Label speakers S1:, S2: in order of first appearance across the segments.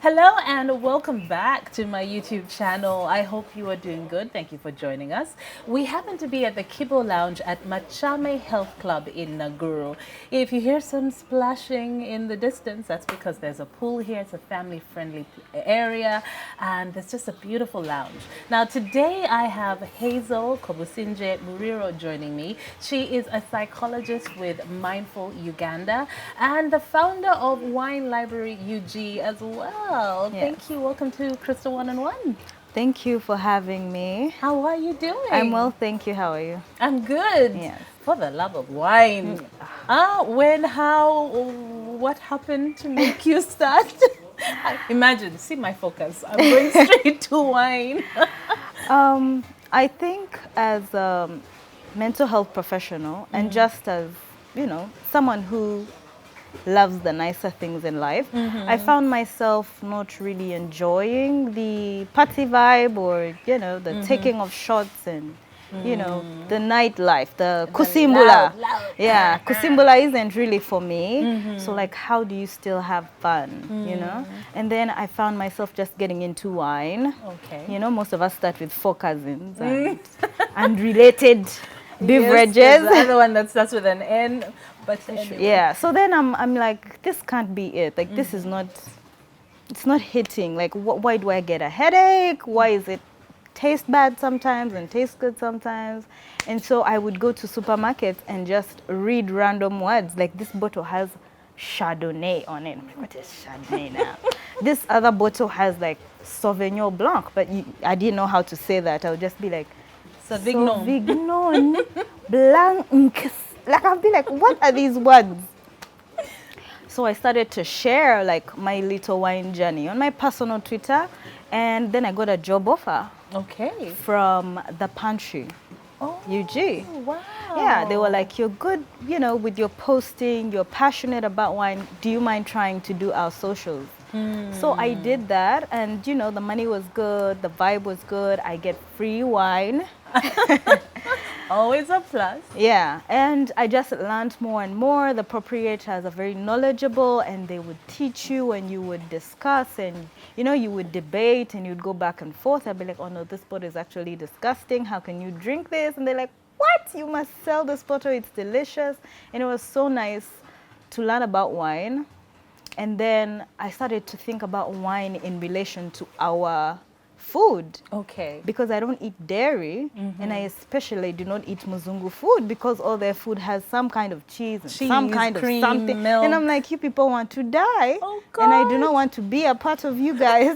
S1: Hello and welcome back to my YouTube channel. I hope you are doing good. Thank you for joining us. We happen to be at the Kibo Lounge at Machame Health Club in Naguru. If you hear some splashing in the distance, that's because there's a pool here. It's a family-friendly area and it's just a beautiful lounge. Now today I have Hazel Muriro joining me. She is a psychologist with Mindful Uganda and the founder of Wine Library UG as well.
S2: Yes.
S1: Thank you. Welcome to Crystal One-on-One.
S2: Thank you for having me.
S1: How are you doing?
S2: I'm well, thank you. How are you?
S1: I'm good.
S2: Yes.
S1: For the love of wine. When, how, what happened to make you start? Imagine, see my focus. I'm going straight to wine.
S2: I think as a mental health professional and just as, someone who loves the nicer things in life, I found myself not really enjoying the party vibe or, the taking of shots and, the nightlife, the kusimbula.
S1: Loud.
S2: Yeah, kusimbula isn't really for me. So like, how do you still have fun, And then I found myself just getting into wine.
S1: Okay.
S2: Most of us start with 4 cousins and related beverages.
S1: Yes, the other one that starts with an N. But anyway.
S2: Yeah, so then I'm like, this can't be it. Like, this is not, it's not hitting. Like, why do I get a headache? Why is it taste bad sometimes and taste good sometimes? And so I would go to supermarkets and just read random words. Like, this bottle has Chardonnay on it. I'm like, what is Chardonnay now? This other bottle has like Sauvignon Blanc, but I didn't know how to say that. I would just be like, Sauvignon Blanc. Like, I'll be like, what are these words? So I started to share like my little wine journey on my personal Twitter, and then I got a job offer.
S1: Okay.
S2: From the pantry.
S1: Oh,
S2: UG.
S1: wow.
S2: Yeah, they were like, you're good, with your posting, you're passionate about wine. Do you mind trying to do our socials? So I did that, and the money was good, the vibe was good. I get free wine.
S1: Always a plus.
S2: Yeah, and I just learned more and more. The proprietors are very knowledgeable, and they would teach you, and you would discuss, and you would debate, and you'd go back and forth. I'd be like, oh no, this bottle is actually disgusting. How can you drink this? And they're like, what? You must sell this bottle. It's delicious. And it was so nice to learn about wine. And then I started to think about wine in relation to our food.
S1: Okay.
S2: Because I don't eat dairy, and I especially do not eat Muzungu food because all their food has some kind of cheese and some kind
S1: cream,
S2: of something.
S1: milk.
S2: And I'm like, you people want to die.
S1: Oh, God.
S2: And I do not want to be a part of you guys.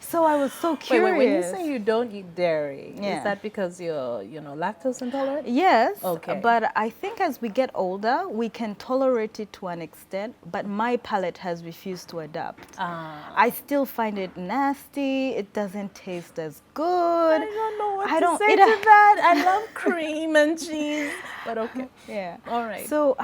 S2: So I was so curious.
S1: Wait, when you say you don't eat dairy,
S2: Yeah.
S1: is that because you're, lactose intolerant?
S2: Yes,
S1: Okay.
S2: but I think as we get older, we can tolerate it to an extent, but my palate has refused to adapt. I still find it nasty. It doesn't taste as good.
S1: I don't know what
S2: I
S1: to
S2: don't
S1: say
S2: eat
S1: to that. I love cream and cheese, but okay.
S2: Yeah.
S1: All right.
S2: So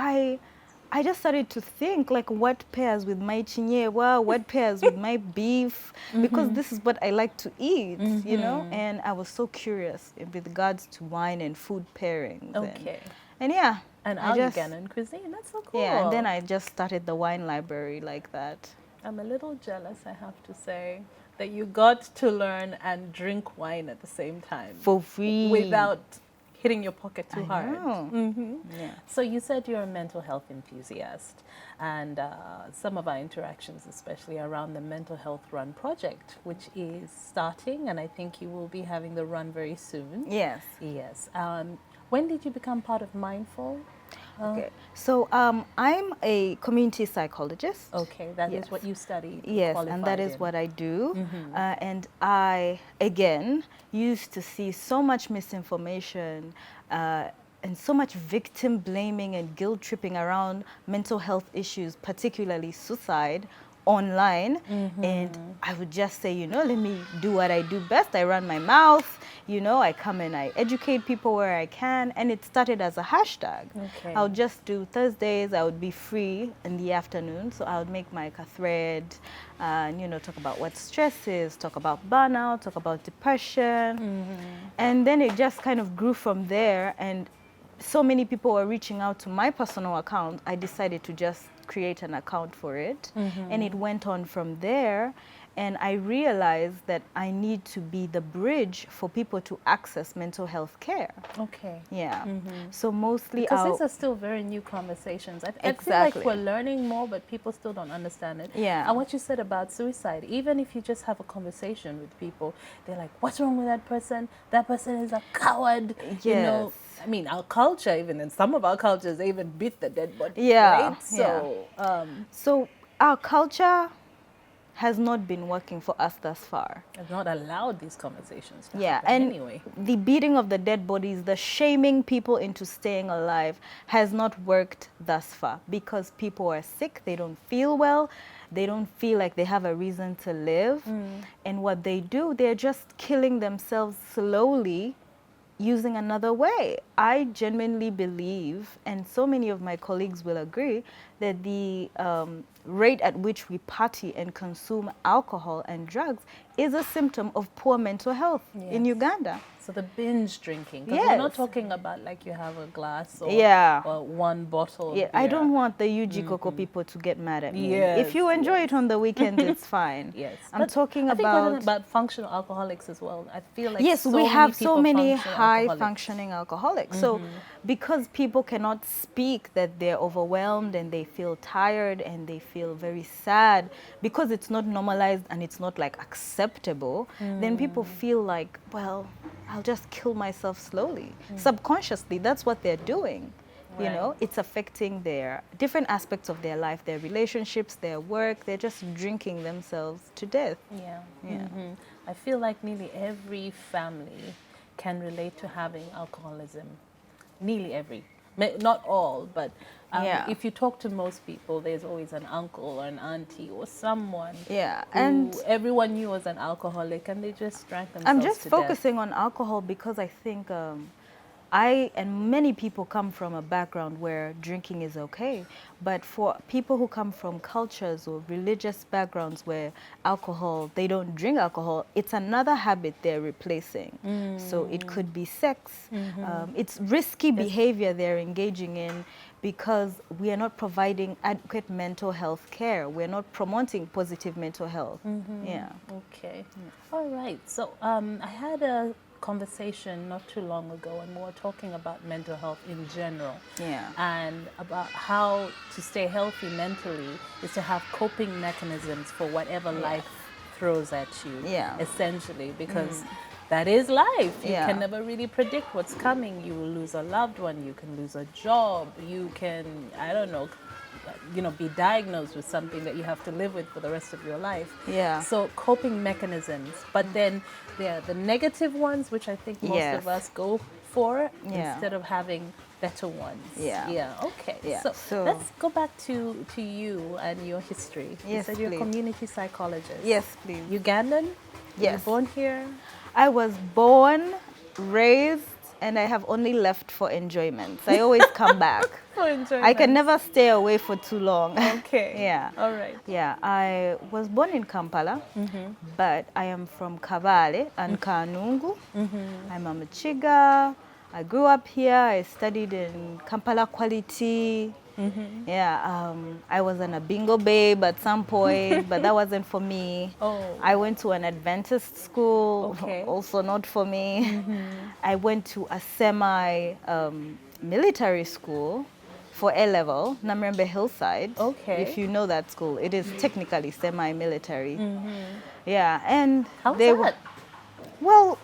S2: I just started to think, like, what pairs with my chinyewa, what pairs with my beef, because this is what I like to eat, and I was so curious with regards to wine and food pairings.
S1: Okay.
S2: And yeah.
S1: And
S2: I just,
S1: Ugandan cuisine, that's so cool.
S2: yeah, and then I just started the wine library like that.
S1: I'm a little jealous, I have to say, that you got to learn and drink wine at the same time.
S2: For free.
S1: Without hitting your pocket too hard.
S2: Know. Yeah.
S1: So you said you're a mental health enthusiast, and some of our interactions, especially around the Mental Health Run project, which is starting, and I think you will be having the run very soon.
S2: Yes.
S1: Yes. When did you become part of Mindful?
S2: Okay. So I'm a community psychologist.
S1: Okay, that is
S2: Yes.
S1: what you studied.
S2: Yes, and that
S1: qualified
S2: is
S1: in.
S2: what I do. And I, again, used to see so much misinformation and so much victim blaming and guilt tripping around mental health issues, particularly suicide, online. And I would just say, let me do what I do best. I run my mouth, I come and I educate people where I can. And it started as a hashtag.
S1: Okay.
S2: I would just do Thursdays. I would be free in the afternoon. So I would make like a thread and, talk about what stress is, talk about burnout, talk about depression. And then it just kind of grew from there. And so many people were reaching out to my personal account. I decided to just create an account for it. And it went on from there. And I realized that I need to be the bridge for people to access mental health care.
S1: Okay.
S2: Yeah. So mostly
S1: Because
S2: I'll,
S1: these are still very new conversations. I feel like
S2: Exactly.
S1: we're learning more, but people still don't understand it.
S2: Yeah.
S1: And what you said about suicide, even if you just have a conversation with people, they're like, what's wrong with that person? That person is a coward. You know,
S2: Yes.
S1: I mean, our culture, even in some of our cultures, they even beat the dead body.
S2: Yeah,
S1: Right? So,
S2: So our culture has not been working for us thus far.
S1: I've not allowed these conversations to
S2: Yeah,
S1: happen
S2: and
S1: anyway.
S2: the beating of the dead bodies, the shaming people into staying alive has not worked thus far because people are sick, they don't feel well, they don't feel like they have a reason to live. And what they do, they're just killing themselves slowly using another way. I genuinely believe, and so many of my colleagues will agree, that the rate at which we party and consume alcohol and drugs is a symptom of poor mental health in
S1: Yes.
S2: Uganda.
S1: So the binge drinking, because we're not
S2: Yes.
S1: talking about like you have a glass or,
S2: Yeah.
S1: or one bottle
S2: Yeah,
S1: of beer.
S2: I don't want the UG Coco people to get mad at me. If
S1: Yes,
S2: you enjoy
S1: yes.
S2: it on the weekends, it's fine.
S1: Yes,
S2: I'm
S1: but
S2: talking
S1: I think we're talking
S2: about...
S1: about functional alcoholics as well. I feel like
S2: Yes,
S1: so
S2: we
S1: many
S2: have so
S1: people
S2: many
S1: function
S2: high
S1: alcoholics.
S2: functioning alcoholics. So because people cannot speak that they're overwhelmed and they feel tired and they feel very sad, because it's not normalized and it's not like acceptable, then people feel like, well, I'll just kill myself slowly. Subconsciously, that's what they're doing. You know,
S1: Right.
S2: it's affecting their different aspects of their life, their relationships, their work. They're just drinking themselves to death.
S1: Yeah.
S2: Yeah.
S1: I feel like nearly every family can relate to having alcoholism. Nearly every. Not all, but
S2: Yeah.
S1: if you talk to most people, there's always an uncle or an auntie or someone
S2: Yeah,
S1: who
S2: and
S1: everyone knew was an alcoholic and they just drank themselves
S2: I'm just
S1: to
S2: focusing on alcohol because I think I and many people come from a background where drinking is okay. But for people who come from cultures or religious backgrounds where alcohol, they don't drink alcohol, it's another habit they're replacing. So it could be sex. It's risky behavior they're engaging in because we are not providing adequate mental health care. We're not promoting positive mental health. Yeah.
S1: Okay. All right. So I had a conversation not too long ago and we were talking about mental health in general.
S2: Yeah.
S1: And about how to stay healthy mentally is to have coping mechanisms for whatever life throws at you.
S2: Yeah.
S1: Essentially, because that is life. You
S2: Yeah.
S1: can never really predict what's coming. You will lose a loved one, you can lose a job, you can, I don't know, be diagnosed with something that you have to live with for the rest of your life.
S2: Yeah.
S1: So coping mechanisms, but then there are the negative ones, which I think most
S2: Yes.
S1: of us go for
S2: Yeah.
S1: instead of having better ones.
S2: Yeah.
S1: Yeah. Okay.
S2: Yeah.
S1: So let's go back to you and your history. You
S2: Yes,
S1: said you're a
S2: please.
S1: community psychologist.
S2: Yes, please.
S1: Ugandan? Were you
S2: Yes.
S1: born here?
S2: I was born, raised, and I have only left for enjoyment. I always come back.
S1: For enjoyment.
S2: I can never stay away for too long.
S1: Okay.
S2: Yeah.
S1: All right.
S2: Yeah, I was born in Kampala, but I am from Kabale and Kanungu. I'm a Machiga. I grew up here. I studied in Kampala Quality. Yeah, I was an Abingo babe at some point, but that wasn't for me.
S1: Oh.
S2: I went to an Adventist school,
S1: Okay.
S2: also not for me. I went to a semi military school for A level, Namrembe Hillside.
S1: Okay.
S2: If you know that school, it is technically semi-military. Yeah, and
S1: How's
S2: they
S1: that?
S2: well,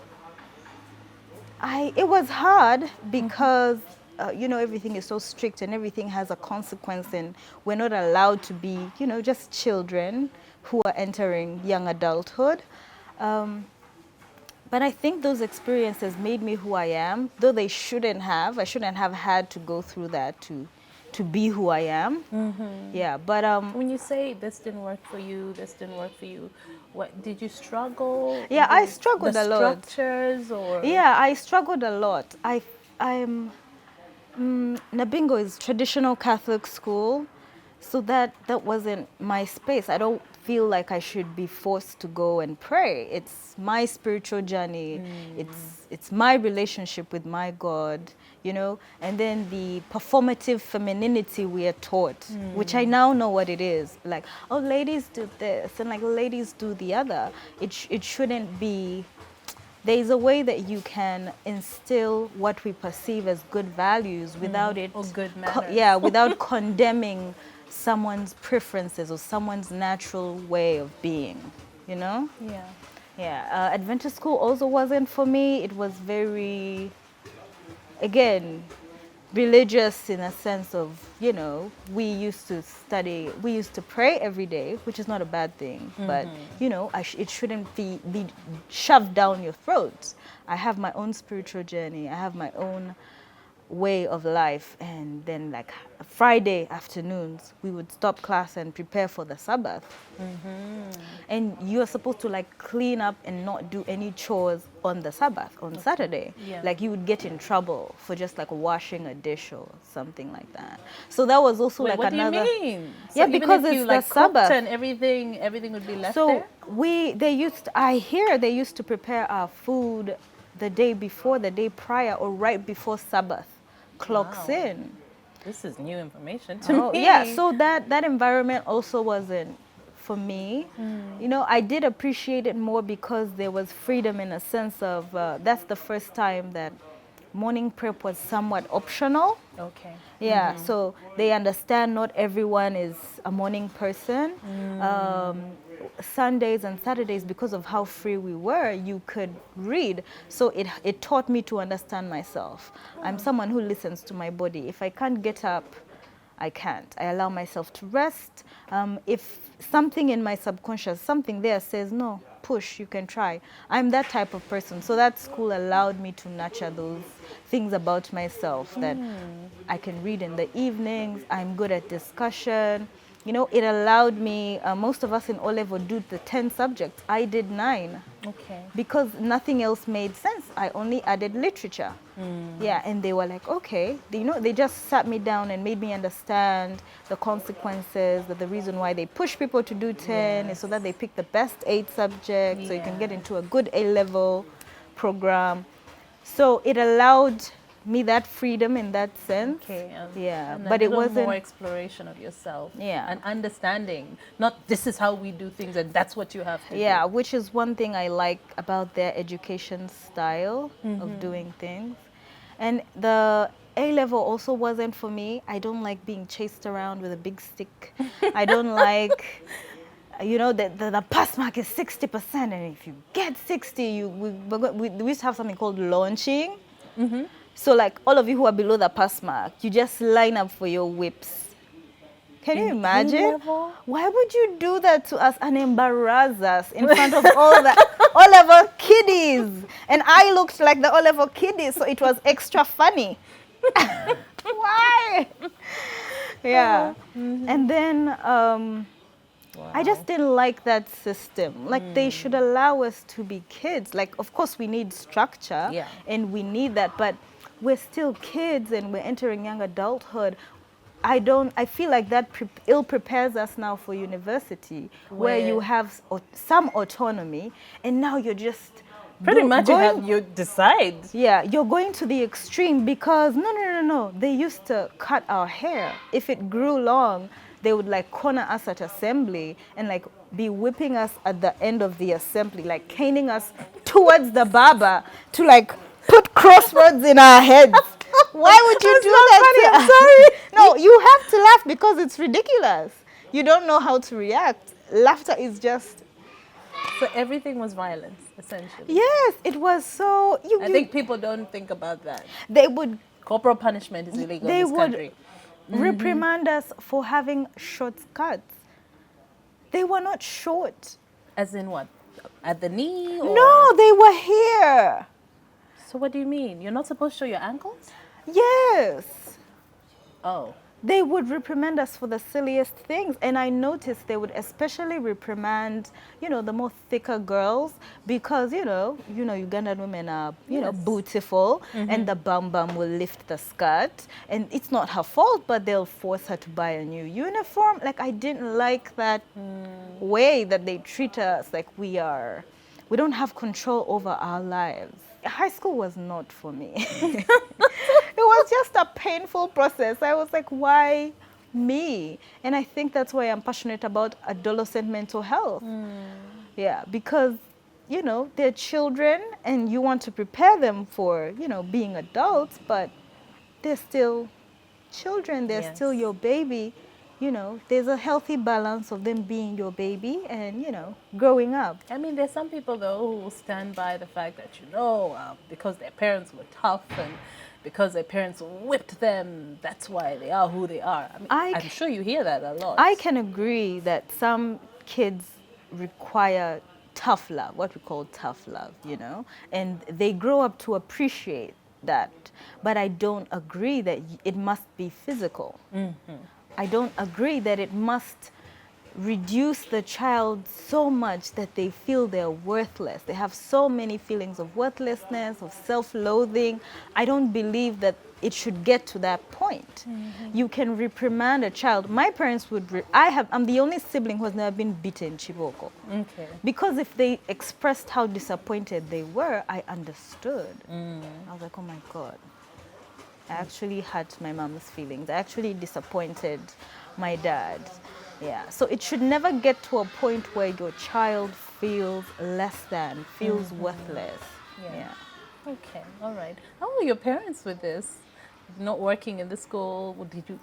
S2: it was hard because everything is so strict and everything has a consequence, and we're not allowed to be just children who are entering young adulthood. But I think those experiences made me who I am, though they shouldn't have. I shouldn't have had to go through that to be who I am. Yeah, but
S1: When you say this didn't work for you, this didn't work for you, what did you struggle?
S2: Yeah, I
S1: with
S2: struggled
S1: the
S2: a lot.
S1: structures or
S2: yeah, I struggled a lot. Nabingo is traditional Catholic school, so that wasn't my space. I don't feel like I should be forced to go and pray. It's my spiritual journey. It's my relationship with my God, you know. And then the performative femininity we are taught, which I now know what it is. Like, oh, ladies do this and like ladies do the other. It shouldn't be. There is a way that you can instill what we perceive as good values without it,
S1: or good manners.
S2: without condemning someone's preferences or someone's natural way of being, you know?
S1: Yeah.
S2: Yeah, Adventist school also wasn't for me. It was very, again, religious in a sense of, you know, we used to pray every day, which is not a bad thing, but, you know, it shouldn't be shoved down your throat. I have my own spiritual journey. I have my own way of life. And then like Friday afternoons, we would stop class and prepare for the Sabbath. And you are supposed to like clean up and not do any chores on the Sabbath, on Saturday.
S1: Yeah.
S2: Like you would get in trouble for just like washing a dish or something like that. So that was also like
S1: what
S2: another.
S1: What do you mean? So
S2: Yeah,
S1: even
S2: because
S1: if
S2: it's
S1: you
S2: the
S1: like
S2: Sabbath.
S1: cooked and everything would be left
S2: So
S1: there?
S2: I hear they used to prepare our food the day before, the day prior, or right before Sabbath clocks
S1: Wow.
S2: in.
S1: This is new information to me.
S2: Yeah, so that environment also wasn't for me. You know, I did appreciate it more because there was freedom in a sense of, that's the first time that morning prep was somewhat optional.
S1: Okay.
S2: Yeah, so they understand not everyone is a morning person. Sundays and Saturdays, because of how free we were, you could read. So it taught me to understand myself. I'm someone who listens to my body. If I can't get up, I can't. I allow myself to rest. If something in my subconscious, something there says, no, push, you can try. I'm that type of person. So that school allowed me to nurture those things about myself, that I can read in the evenings, I'm good at discussion. You know, it allowed me, most of us in O-level do the 10 subjects. I did 9.
S1: Okay.
S2: Because nothing else made sense. I only added literature. Yeah, and they were like, okay. You know, they just sat me down and made me understand the consequences, that the reason why they push people to do 10 is so that they pick the best 8 subjects, so you can get into a good A-level program. So it allowed me that freedom in that sense.
S1: Okay.
S2: Yeah,
S1: and
S2: but it wasn't
S1: more exploration of yourself.
S2: Yeah.
S1: And understanding. Not this is how we do things and that's what you have to do.
S2: Yeah, which is one thing I like about their education style of doing things. And the A-level also wasn't for me. I don't like being chased around with a big stick. I don't like, you know, the pass mark is 60%, and if you get 60, we used to have something called launching. So like all of you who are below the pass mark, you just line up for your whips. Can you imagine?
S1: A-level?
S2: Why would you do that to us and embarrass us in front of all the O-level kiddies? And I looked like the O-level kiddies, so it was extra funny. Why? Yeah. And then I just didn't like that system. Like they should allow us to be kids. Like, of course, we need structure and we need that, but we're still kids and we're entering young adulthood. I feel like that ill prepares us now for university, where you have some autonomy, and now you're just
S1: pretty much you decide.
S2: Yeah, you're going to the extreme because no. They used to cut our hair. If it grew long, they would like corner us at assembly and like be whipping us at the end of the assembly, like caning us towards the barber to like put crossroads in our heads. Why would you do that?
S1: I'm sorry.
S2: No, you have to laugh because it's ridiculous. You don't know how to react. Laughter is just...
S1: So everything was violence, essentially.
S2: Yes, it was so...
S1: I think people don't think about that.
S2: They would...
S1: Corporal punishment is illegal in this country.
S2: Reprimand us for having short skirts. They were not short.
S1: As in what? At the knee? Or?
S2: No, they were here.
S1: So what do you mean? You're not supposed to show your ankles?
S2: Yes. Oh. They would reprimand us for the silliest things. And I noticed they would especially reprimand, you know, the more thicker girls because, you know, Ugandan women are, you know, beautiful and the bum will lift the skirt. And it's not her fault, but they'll force her to buy a new uniform. Like, I didn't like that way that they treat us like we don't have control over our lives. High school was not for me. It was just a painful process. I was like, why me? And I think that's why I'm passionate about adolescent mental health. Yeah, because, they're children and you want to prepare them for, being adults, but they're still children, they're still
S1: Yes.
S2: your baby. There's a healthy balance of them being your baby and, growing up.
S1: I mean, there's some people though who will stand by the fact that because their parents were tough and because their parents whipped them, that's why they are who they are. I mean, I'm sure you hear that a lot.
S2: I can agree that some kids require tough love, what we call tough love, and they grow up to appreciate that. But I don't agree that it must be physical. I don't agree that it must reduce the child so much that they feel they're worthless. They have so many feelings of worthlessness, of self-loathing. I don't believe that it should get to that point. You can reprimand a child. My parents would, I'm the only sibling who has never been beaten, Chiboko.
S1: Okay.
S2: Because if they expressed how disappointed they were, I understood. I was like, oh my God. I actually hurt my mom's feelings. I actually disappointed my dad. Yeah, so it should never get to a point where your child feels less than, feels worthless. Yeah.
S1: Okay, all right. How were your parents with this? Not working in the school,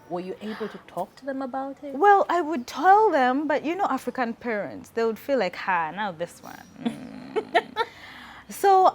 S1: were you able to talk to them about it?
S2: Well, I would tell them, but African parents, they would feel like, now this one. So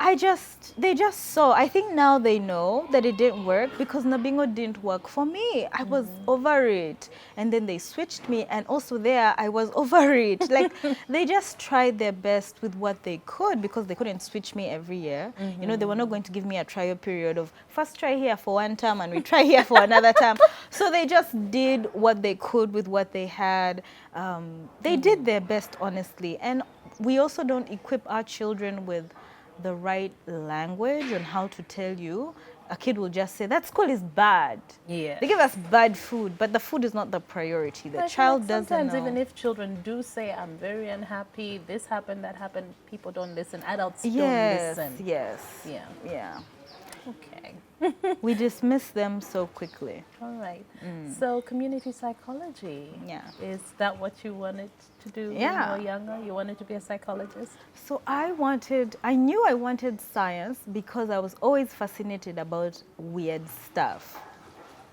S2: they just saw, I think now they know that it didn't work because Nabingo didn't work for me. I was over it. And then they switched me and also there I was over it. Like they just tried their best with what they could because they couldn't switch me every year. They were not going to give me a trial period of first try here for one term and we try here for another term. So they just did what they could with what they had. They did their best, honestly. And we also don't equip our children with the right language on how to tell you. A kid will just say, that school is bad.
S1: Yeah.
S2: They give us bad food, but the food is not the priority. The child doesn't know.
S1: Sometimes even if children do say, I'm very unhappy, this happened, that happened, people don't listen. Adults don't listen.
S2: Yes.
S1: Yeah. Okay.
S2: We dismiss them so quickly.
S1: All right. So community psychology.
S2: Yeah.
S1: Is that what you wanted to do when you were younger? You wanted to be a psychologist?
S2: So I knew I wanted science because I was always fascinated about weird stuff.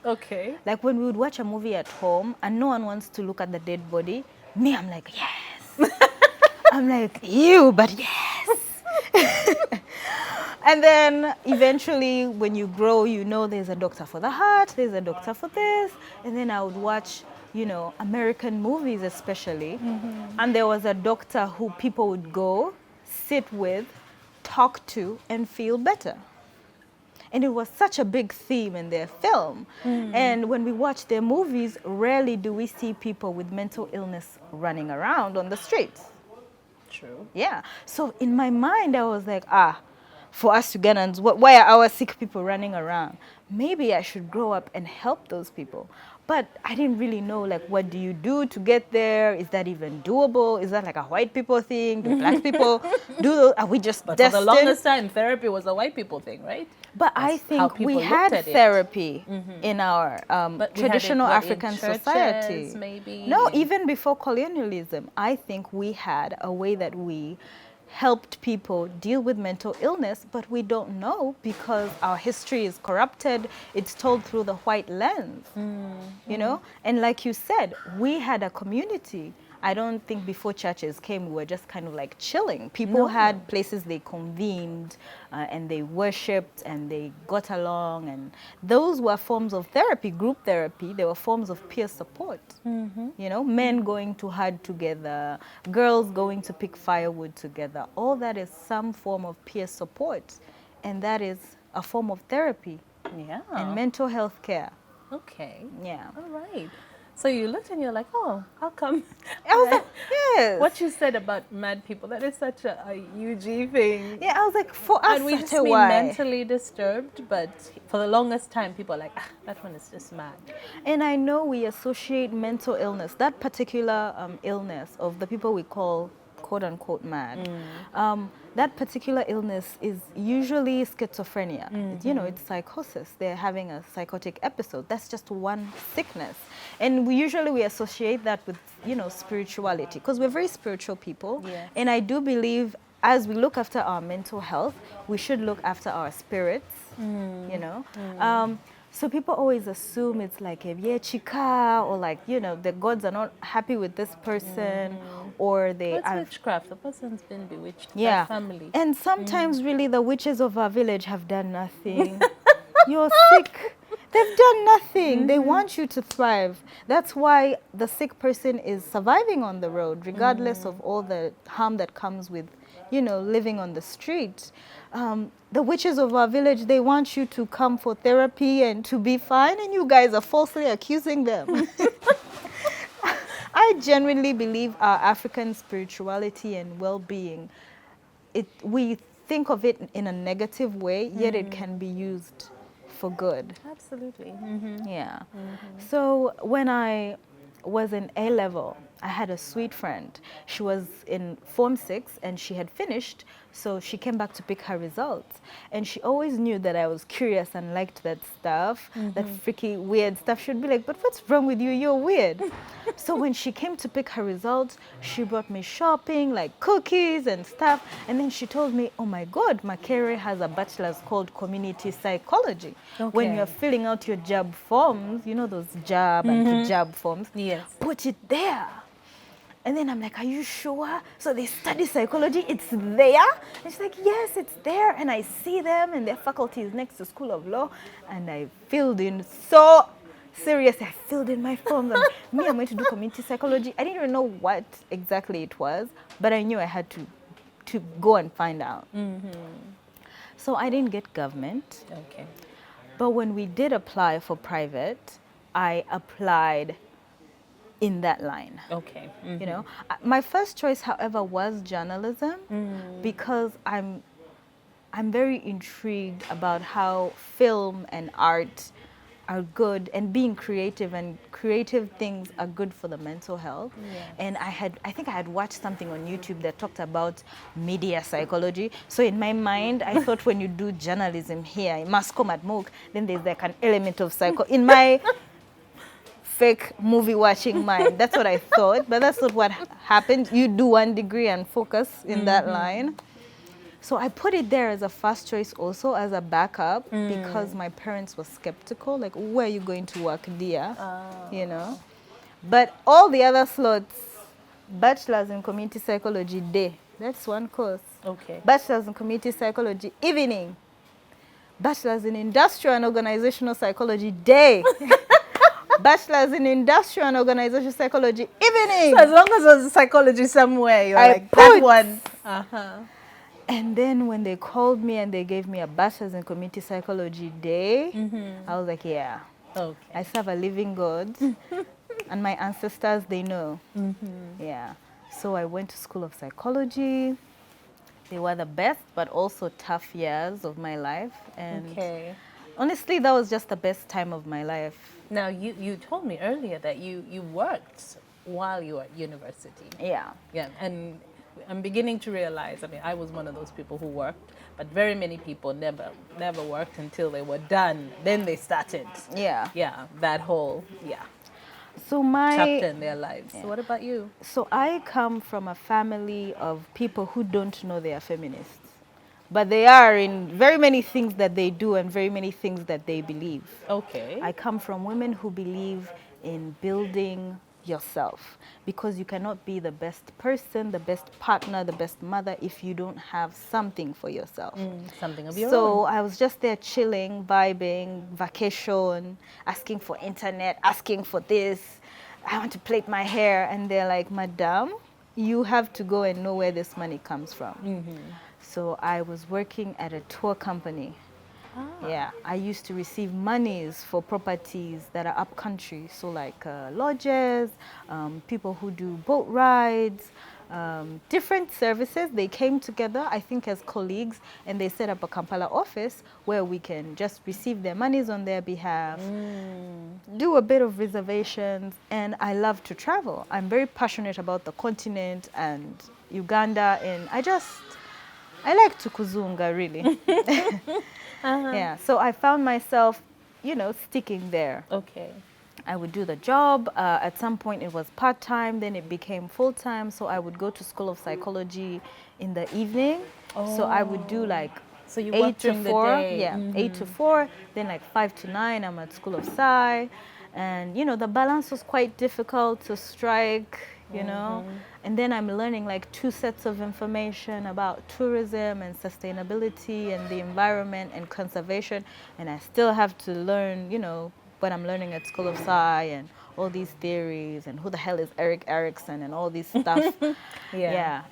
S1: Okay.
S2: Like when we would watch a movie at home and no one wants to look at the dead body, me, I'm like, yes. I'm like, ew, but yes. And then eventually when you grow, there's a doctor for the heart, there's a doctor for this. And then I would watch, American movies especially. And there was a doctor who people would go, sit with, talk to, and feel better. And it was such a big theme in their film. And when we watch their movies, rarely do we see people with mental illness running around on the streets.
S1: True.
S2: Yeah. So in my mind, I was like, for us Ugandans, why are our sick people running around? Maybe I should grow up and help those people. But I didn't really know, like, what do you do to get there? Is that even doable? Is that like a white people thing? Do black people do those? Are we just
S1: But
S2: destined?
S1: for the longest time, therapy was a white people thing, right?
S2: But I think we had therapy in our traditional African society.
S1: Maybe.
S2: No, even before colonialism, I think we had a way that we helped people deal with mental illness, but we don't know because our history is corrupted. It's told through the white lens, And like you said, we had a community. I don't think before churches came, we were just kind of like chilling. People had places they convened and they worshipped and they got along. And those were forms of therapy, group therapy. They were forms of peer support. Men going to herd together, girls going to pick firewood together. All that is some form of peer support. And that is a form of therapy and mental health care.
S1: Okay.
S2: Yeah.
S1: All right. So you looked and you're like, oh, how come?
S2: I was
S1: I-
S2: like, yes.
S1: what you said about mad people, that is such a UG thing.
S2: Yeah, I was like, for us,
S1: And we
S2: such
S1: just
S2: a
S1: mean
S2: why.
S1: mentally disturbed, but for the longest time, people are like, ah, that one is just mad.
S2: And I know we associate mental illness, that particular illness of the people we call quote unquote mad. That particular illness is usually schizophrenia. You know, it's psychosis. They're having a psychotic episode. That's just one sickness. And we associate that with, you know, spirituality because we're very spiritual people.
S1: Yes.
S2: And I do believe as we look after our mental health, we should look after our spirits, you know. So people always assume it's like a chika or like, you know, the gods are not happy with this person or they
S1: What's
S2: are.
S1: witchcraft? The person's been bewitched.
S2: Yeah.
S1: That family.
S2: And sometimes really the witches of our village have done nothing. You're sick. They've done nothing. They want you to thrive. That's why the sick person is surviving on the road, regardless of all the harm that comes with, you know, living on the street. The witches of our village, they want you to come for therapy and to be fine, and you guys are falsely accusing them. I genuinely believe our African spirituality and well-being, we think of it in a negative way, yet it can be used for good.
S1: Absolutely.
S2: Yeah. So when I was in A level, I had a sweet friend. She was in Form 6 and she had finished, so she came back to pick her results. And she always knew that I was curious and liked that stuff, that freaky weird stuff. She'd be like, but what's wrong with you? You're weird. So when she came to pick her results, she brought me shopping, like cookies and stuff. And then she told me, oh my God, Makere has a bachelor's called community psychology. When
S1: Okay.
S2: you're filling out your job forms, you know those job and to job forms,
S1: Yes.
S2: put it there. And then I'm like, are you sure? So they study psychology, it's there? And she's like, yes, it's there. And I see them and their faculty is next to School of Law. And I filled in so seriously. I filled in my forms. I'm going to do community psychology. I didn't even know what exactly it was, but I knew I had to go and find out. So I didn't get government.
S1: Okay.
S2: But when we did apply for private, I applied in that line.
S1: Okay.
S2: You know, my first choice, however, was journalism because I'm very intrigued about how film and art are good and being creative and creative things are good for the mental health.
S1: Yes.
S2: And I think I had watched something on YouTube that talked about media psychology. So in my mind, I thought when you do journalism here in Mascom at MOOC, then there's like an element of psycho in my fake movie watching mind. That's what I thought, but that's not what happened. You do 1 degree and focus in that line. So I put it there as a first choice also as a backup because my parents were skeptical, like, where are you going to work, dear? You know? But all the other slots, bachelor's in community psychology day, that's one course.
S1: Okay.
S2: Bachelor's in community psychology evening. Bachelor's in industrial and organizational psychology day. Bachelor's in industrial and organizational psychology evening.
S1: So as long as there's psychology somewhere, you're
S2: I
S1: like, that
S2: put-
S1: one.
S2: And then when they called me and they gave me a bachelor's in community psychology day, I was like, yeah,
S1: Okay.
S2: I serve a living God. And my ancestors, they know. Yeah. So I went to School of Psychology. They were the best, but also tough years of my life. And
S1: Okay.
S2: honestly, that was just the best time of my life.
S1: Now, you told me earlier that you worked while you were at university.
S2: Yeah.
S1: Yeah, and I'm beginning to realize, I mean, I was one of those people who worked, but very many people never worked until they were done. Then they started.
S2: Yeah.
S1: Yeah, that whole,
S2: So my
S1: chapter in their lives. So what about you?
S2: So I come from a family of people who don't know they are feminists. But they are in very many things that they do and very many things that they believe.
S1: Okay.
S2: I come from women who believe in building yourself because you cannot be the best person, the best partner, the best mother if you don't have something for yourself.
S1: Something of your
S2: So
S1: own.
S2: I was just there chilling, vibing, vacation, asking for internet, asking for this. I want to plait my hair. And they're like, Madam, you have to go and know where this money comes from. So I was working at a tour company Yeah, I used to receive monies for properties that are up country. So like lodges, people who do boat rides, different services. They came together, I think, as colleagues, and they set up a Kampala office where we can just receive their monies on their behalf, do a bit of reservations, and I love to travel. I'm very passionate about the continent and Uganda, and I like to kuzunga, really. Yeah, so I found myself, sticking there.
S1: Okay.
S2: I would do the job. At some point, it was part-time, then it became full-time. So I would go to School of Psychology in the evening. So I would do like
S1: So you
S2: 8
S1: work
S2: to
S1: during the
S2: 4.
S1: day.
S2: Yeah, 8 to 4. Then like 5 to 9, I'm at School of Psy. And, the balance was quite difficult to strike, And then I'm learning like 2 sets of information about tourism and sustainability and the environment and conservation. And I still have to learn, what I'm learning at School of Psy and all these theories and who the hell is Eric Erickson and all this stuff. Yeah.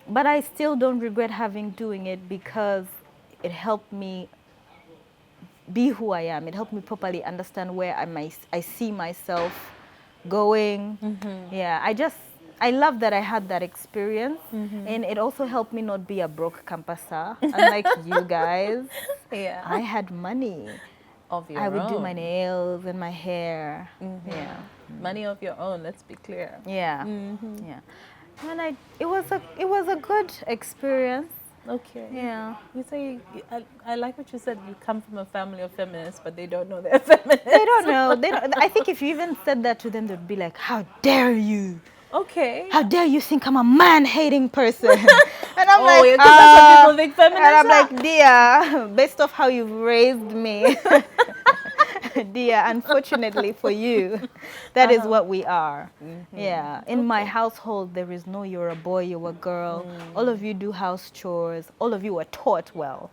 S2: But I still don't regret having doing it because it helped me be who I am. It helped me properly understand where I see myself going. Yeah, I love that I had that experience, and it also helped me not be a broke campasa. Unlike you guys,
S1: Yeah.
S2: I had money.
S1: Of your
S2: I would do
S1: own.
S2: my nails and my hair. Yeah,
S1: Money of your own, let's be clear.
S2: yeah, yeah. And it was a good experience.
S1: Okay.
S2: Yeah.
S1: You say, I like what you said, you come from a family of feminists, but they don't know they're feminists.
S2: They don't know. They don't. I think if you even said that to them, they'd be like, "How dare you?
S1: Okay.
S2: How dare you think I'm a man-hating person?" And I'm
S1: Oh,
S2: like,
S1: yeah, 'cause that's what people think feminists
S2: and I'm
S1: are.
S2: like, dear, based off how you've raised me, dear, unfortunately for you, that is what we are. Yeah. In my household, there is no you're a boy, you're a girl. All of you do house chores. All of you are taught well.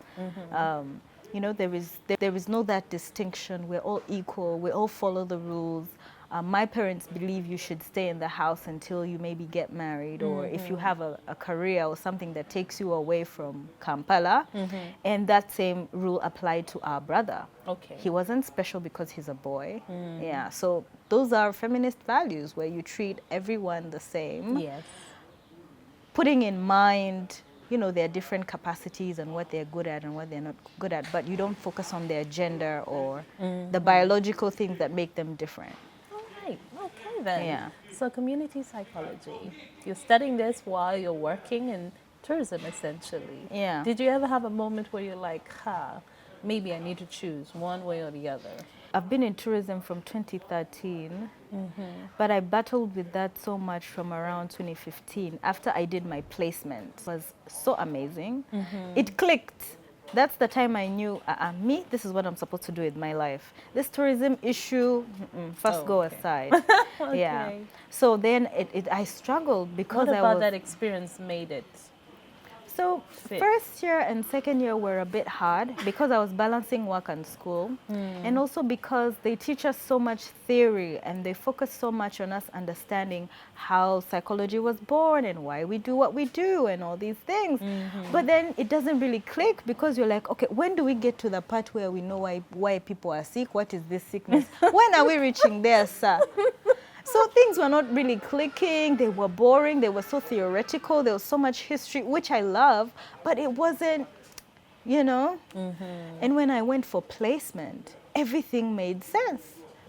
S2: There is no that distinction. We're all equal. We all follow the rules. My parents believe you should stay in the house until you maybe get married, or if you have a career or something that takes you away from Kampala. And that same rule applied to our brother.
S1: Okay.
S2: He wasn't special because he's a boy. Yeah, so those are feminist values where you treat everyone the same.
S1: Yes.
S2: Putting in mind, their different capacities and what they're good at and what they're not good at, but you don't focus on their gender or the biological things that make them different.
S1: Right. Okay then.
S2: Yeah.
S1: So community psychology. You're studying this while you're working in tourism, essentially.
S2: Yeah.
S1: Did you ever have a moment where you're like, maybe I need to choose one way or the other?
S2: I've been in tourism from 2013, but I battled with that so much from around 2015 after I did my placement. It was so amazing. It clicked. That's the time I knew, this is what I'm supposed to do with my life. This tourism issue, first go aside. Yeah. So then I struggled because
S1: What
S2: I
S1: about
S2: was...
S1: that experience made it?
S2: So first year and second year were a bit hard because I was balancing work and school. And also because they teach us so much theory and they focus so much on us understanding how psychology was born and why we do what we do and all these things. But then it doesn't really click because you're like, okay, when do we get to the part where we know why people are sick? What is this sickness? When are we reaching there, sir? So things were not really clicking, they were boring, they were so theoretical, there was so much history, which I love, but it wasn't, And when I went for placement, everything made sense.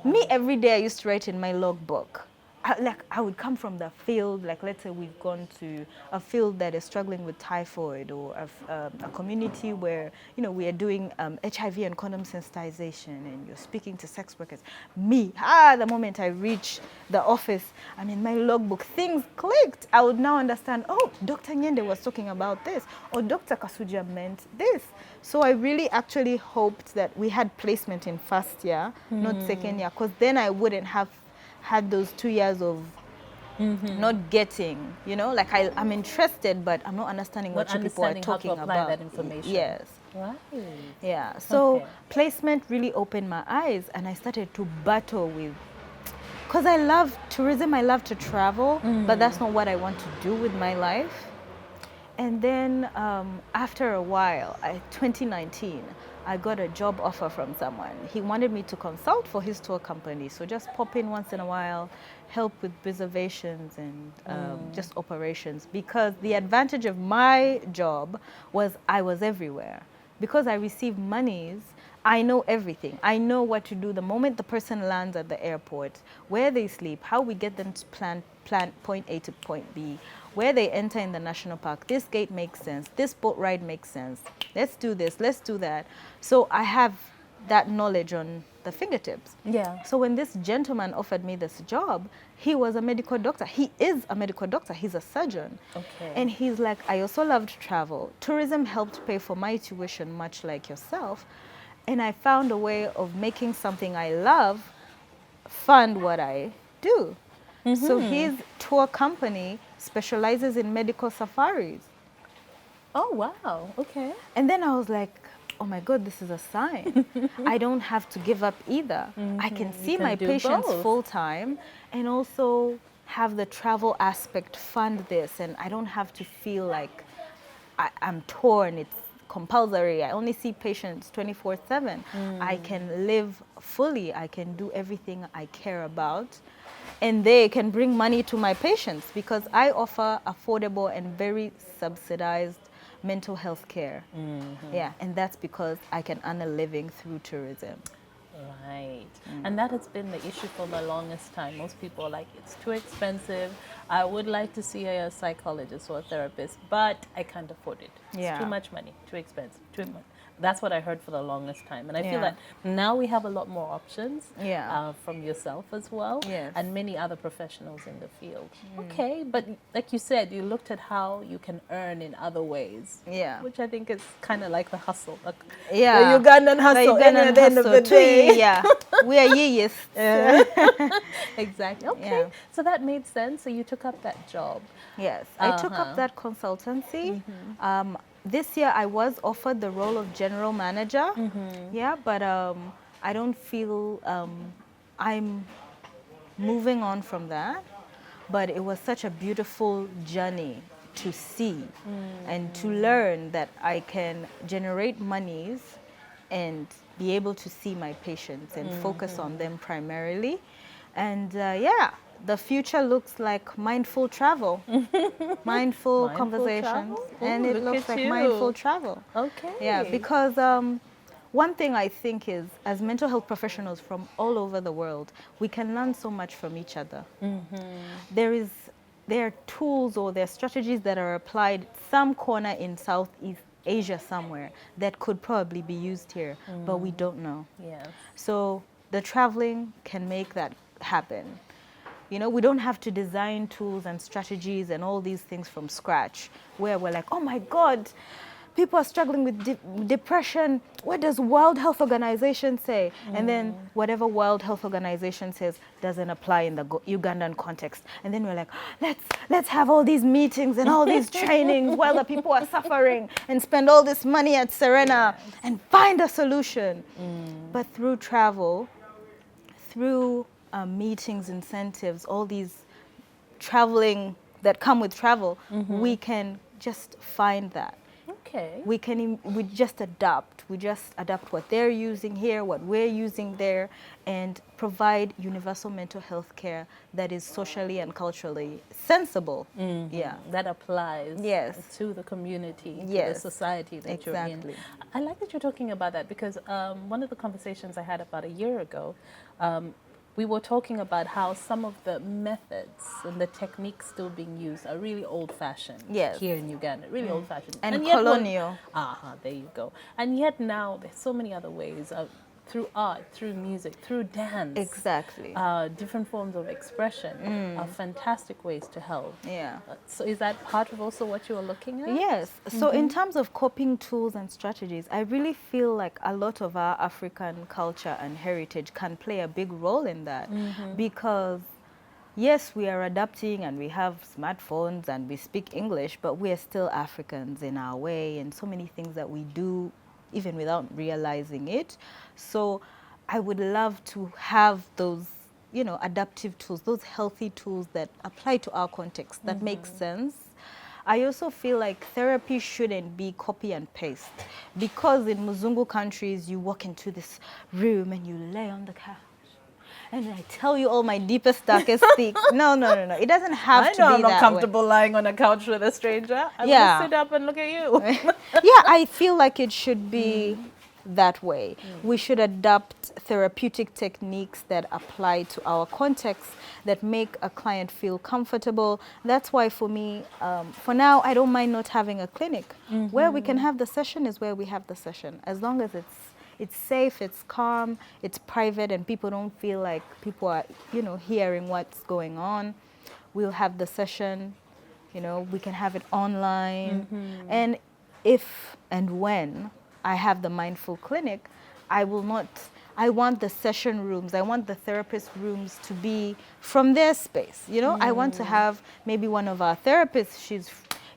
S2: Me, every day I used to write in my logbook. I would come from the field, like let's say we've gone to a field that is struggling with typhoid, or a community where, we are doing HIV and condom sensitization and you're speaking to sex workers. Me, the moment I reach the office, I'm in my logbook, things clicked. I would now understand, oh, Dr. Nyende was talking about this, or Dr. Kasuja meant this. So I really actually hoped that we had placement in first year, not second year, because then I wouldn't have had those 2 years of not getting, like I'm interested, but I'm not understanding what you people are talking
S1: how to apply
S2: about.
S1: that information.
S2: Yes.
S1: Right.
S2: Yeah. So
S1: Okay.
S2: placement really opened my eyes, and I started to battle with, because I love tourism, I love to travel, but that's not what I want to do with my life. And then after a while, 2019, I got a job offer from someone. He wanted me to consult for his tour company. So just pop in once in a while, help with reservations and just operations. Because the advantage of my job was I was everywhere. Because I received monies, I know everything. I know what to do the moment the person lands at the airport, where they sleep, how we get them to plan point A to point B, where they enter in the national park. This gate makes sense. This boat ride makes sense. Let's do this. Let's do that. So I have that knowledge on the fingertips.
S1: Yeah.
S2: So when this gentleman offered me this job, he was a medical doctor. He is a medical doctor. He's a surgeon.
S1: Okay.
S2: And he's like, I also loved travel. Tourism helped pay for my tuition, much like yourself. And I found a way of making something I love fund what I do. So his tour company specializes in medical safaris.
S1: Oh, wow. Okay.
S2: And then I was like, oh my God, this is a sign. I don't have to give up either. I can see
S1: can
S2: my
S1: do
S2: patients
S1: both.
S2: full time and also have the travel aspect fund this. And I don't have to feel like I'm torn. It's compulsory. I only see patients 24/7. I can live fully. I can do everything I care about. And they can bring money to my patients because I offer affordable and very subsidized mental health care. Yeah, and that's because I can earn a living through tourism.
S1: Right. And that has been the issue for the longest time. Most people are like, it's too expensive. I would like to see a psychologist or a therapist, but I can't afford it. It's
S2: Yeah.
S1: too much money, too expensive, too much. That's what I heard for the longest time. And I feel
S2: Yeah.
S1: that now we have a lot more options
S2: Yeah.
S1: from yourself as well
S2: Yes.
S1: and many other professionals in the field. Okay, but like you said, you looked at how you can earn in other ways.
S2: Yeah.
S1: Which I think is kind of like the hustle. Like
S2: Yeah.
S1: the Ugandan hustle.
S2: The Ugandan
S1: at the end of the
S2: hustle.
S1: day.
S2: Yeah. We are yeyes.
S1: Exactly. Okay.
S2: Yeah.
S1: So that made sense. So you took up that job.
S2: Yes, I took up that consultancy. This year I was offered the role of general manager. Yeah, but I don't feel I'm moving on from that. But it was such a beautiful journey to see and to learn that I can generate monies and be able to see my patients and focus on them primarily. And yeah, the future looks like mindful travel, mindful conversations,
S1: travel?
S2: and
S1: Ooh,
S2: it
S1: look
S2: looks
S1: at
S2: like
S1: you.
S2: mindful travel.
S1: Okay.
S2: Yeah, because one thing I think is, as mental health professionals from all over the world, we can learn so much from each other. There are tools or there are strategies that are applied some corner in Southeast Asia somewhere that could probably be used here, but we don't know.
S1: Yes.
S2: So the traveling can make that happen. You know, we don't have to design tools and strategies and all these things from scratch where we're like, oh my God, people are struggling with depression. What does World Health Organization say? And then whatever World Health Organization says doesn't apply in the Ugandan context. And then we're like, let's have all these meetings and all these trainings while the people are suffering and spend all this money at Serena and find a solution. But through travel, through meetings, incentives, all these traveling that come with travel, we can just find that.
S1: Okay.
S2: We just adapt. We just adapt what they're using here, what we're using there, and provide universal mental health care that is socially and culturally sensible. Yeah.
S1: That applies
S2: Yes.
S1: to the community, to the
S2: Yes.
S1: society that you're
S2: Exactly.
S1: in. I like that you're talking about that because one of the conversations I had about a year ago, we were talking about how some of the methods and the techniques still being used are really old-fashioned
S2: Yes.
S1: here in Uganda, really old-fashioned.
S2: And
S1: yet
S2: colonial.
S1: there you go. And yet now there's so many other ways through art, through music, through dance.
S2: Exactly.
S1: Different forms of expression are fantastic ways to help.
S2: Yeah.
S1: So is that part of also what you are looking at?
S2: Yes. So in terms of coping tools and strategies, I really feel like a lot of our African culture and heritage can play a big role in that because yes, we are adapting and we have smartphones and we speak English, but we are still Africans in our way and so many things that we do even without realizing it. So I would love to have those, you know, adaptive tools, those healthy tools that apply to our context, that make sense. I also feel like therapy shouldn't be copy and paste, because in Muzungu countries, you walk into this room and you lay on the couch and I tell you all my deepest, darkest things. No, no, no, no. It doesn't have
S1: I
S2: to
S1: know
S2: be
S1: I'm not
S2: that
S1: comfortable lying on a couch with a stranger. I want to sit up and look at you.
S2: Yeah, I feel like it should be that way. We should adopt therapeutic techniques that apply to our context, that make a client feel comfortable. That's why for me, for now, I don't mind not having a clinic. Where we can have the session is where we have the session, as long as it's safe, it's calm, it's private, and people don't feel like people are, hearing what's going on. We'll have the session, we can have it online. And if and when I have the mindful clinic, I want the session rooms, I want the therapist rooms to be from their space. I want to have maybe one of our therapists, she's,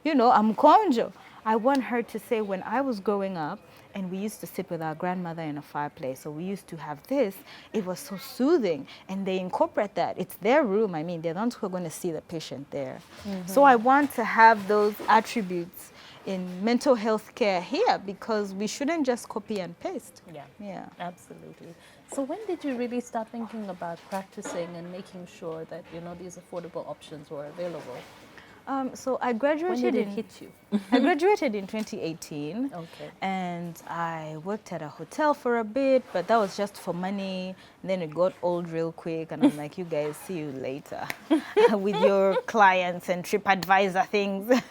S2: I'm Konjo. I want her to say, when I was growing up, and we used to sit with our grandmother in a fireplace, so we used to have this, it was so soothing, and they incorporate that. It's their room. I mean, they're the ones who are going to see the patient there. So I want to have those attributes in mental health care here, because we shouldn't just copy and paste.
S1: Yeah, absolutely. So when did you really start thinking about practicing and making sure that, these affordable options were available?
S2: So I graduated
S1: When did it hit you?
S2: I graduated in 2018.
S1: Okay.
S2: And I worked at a hotel for a bit, but that was just for money. And then it got old real quick, and I'm like, you guys, see you later with your clients and TripAdvisor things.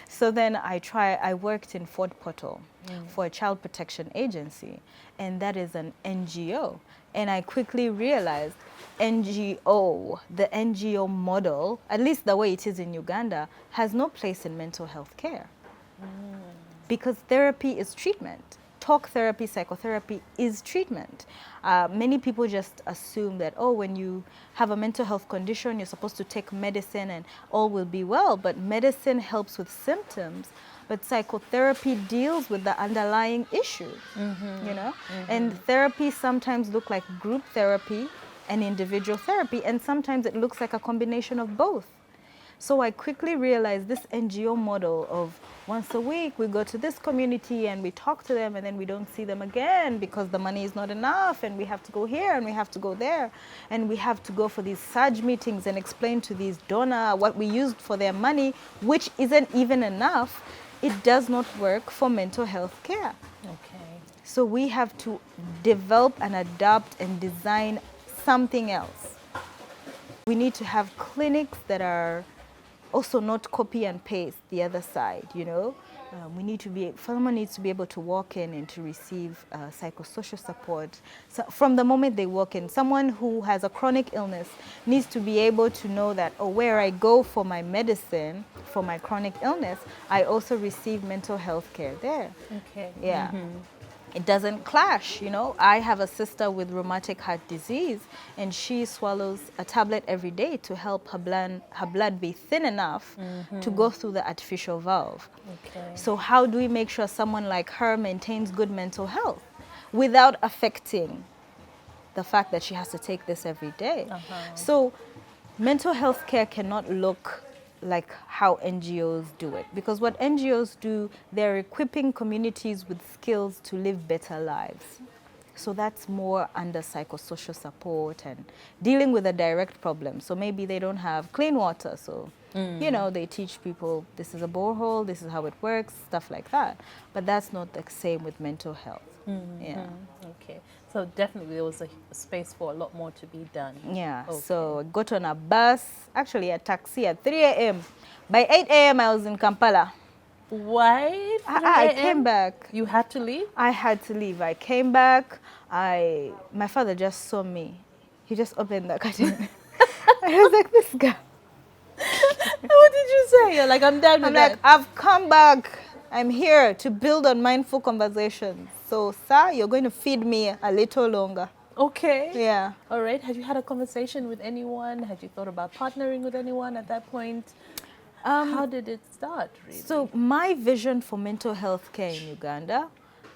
S2: So then I worked in Fort Portal for a child protection agency, and that is an NGO. And I quickly realized the NGO model, at least the way it is in Uganda, has no place in mental health care. Because therapy is treatment. Talk therapy, psychotherapy is treatment. Many people just assume that, when you have a mental health condition, you're supposed to take medicine and all will be well. But medicine helps with symptoms. But psychotherapy deals with the underlying issue, And therapy sometimes look like group therapy and individual therapy, and sometimes it looks like a combination of both. So I quickly realized this NGO model of once a week we go to this community and we talk to them, and then we don't see them again because the money is not enough, and we have to go here and we have to go there, and we have to go for these SAG meetings and explain to these donors what we used for their money, which isn't even enough. It does not work for mental health care.
S1: Okay.
S2: So we have to develop and adapt and design something else. We need to have clinics that are also not copy and paste the other side, someone needs to be able to walk in and to receive psychosocial support. So from the moment they walk in, someone who has a chronic illness needs to be able to know that, where I go for my medicine, for my chronic illness, I also receive mental health care there.
S1: Okay.
S2: Yeah. It doesn't clash, I have a sister with rheumatic heart disease, and she swallows a tablet every day to help her blood be thin enough to go through the artificial valve.
S1: Okay.
S2: So how do we make sure someone like her maintains good mental health without affecting the fact that she has to take this every day? So mental health care cannot look like how NGOs do it. Because what NGOs do, they're equipping communities with skills to live better lives. So that's more under psychosocial support and dealing with a direct problem. So maybe they don't have clean water, so they teach people this is a borehole, this is how it works, stuff like that. But that's not the same with mental health. Yeah.
S1: Okay. So definitely there was a space for a lot more to be done.
S2: Yeah.
S1: Okay.
S2: So I got on a bus, actually a taxi at 3 a.m. By 8 a.m. I was in Kampala.
S1: Why?
S2: I came back.
S1: You had to leave?
S2: I had to leave. I came back. My father just saw me. He just opened the curtain. I was like, this guy.
S1: What did you say? You're like, I'm done with
S2: I'm
S1: that.
S2: like, I've come back. I'm here to build on mindful conversations. So, sir, you're going to feed me a little longer.
S1: Okay.
S2: Yeah.
S1: All right. Had you had a conversation with anyone? Had you thought about partnering with anyone at that point? How did it start, really?
S2: So my vision for mental health care in Uganda,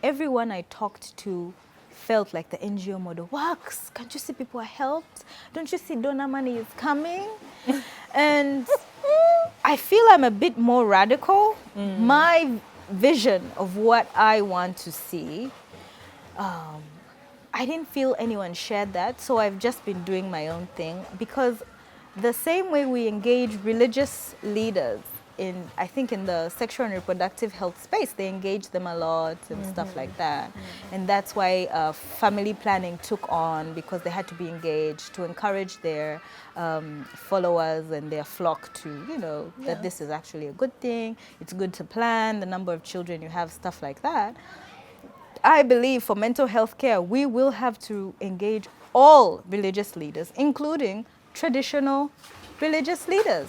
S2: everyone I talked to felt like the NGO model works. Can't you see people are helped? Don't you see donor money is coming? And I feel I'm a bit more radical. My vision of what I want to see, I didn't feel anyone shared that, so I've just been doing my own thing, because the same way we engage religious leaders in, I think, in the sexual and reproductive health space, they engage them a lot and stuff like that. And that's why family planning took on, because they had to be engaged to encourage their followers and their flock to, you know, that this is actually a good thing. It's good to plan the number of children you have, stuff like that. I believe for mental health care, we will have to engage all religious leaders, including traditional religious leaders,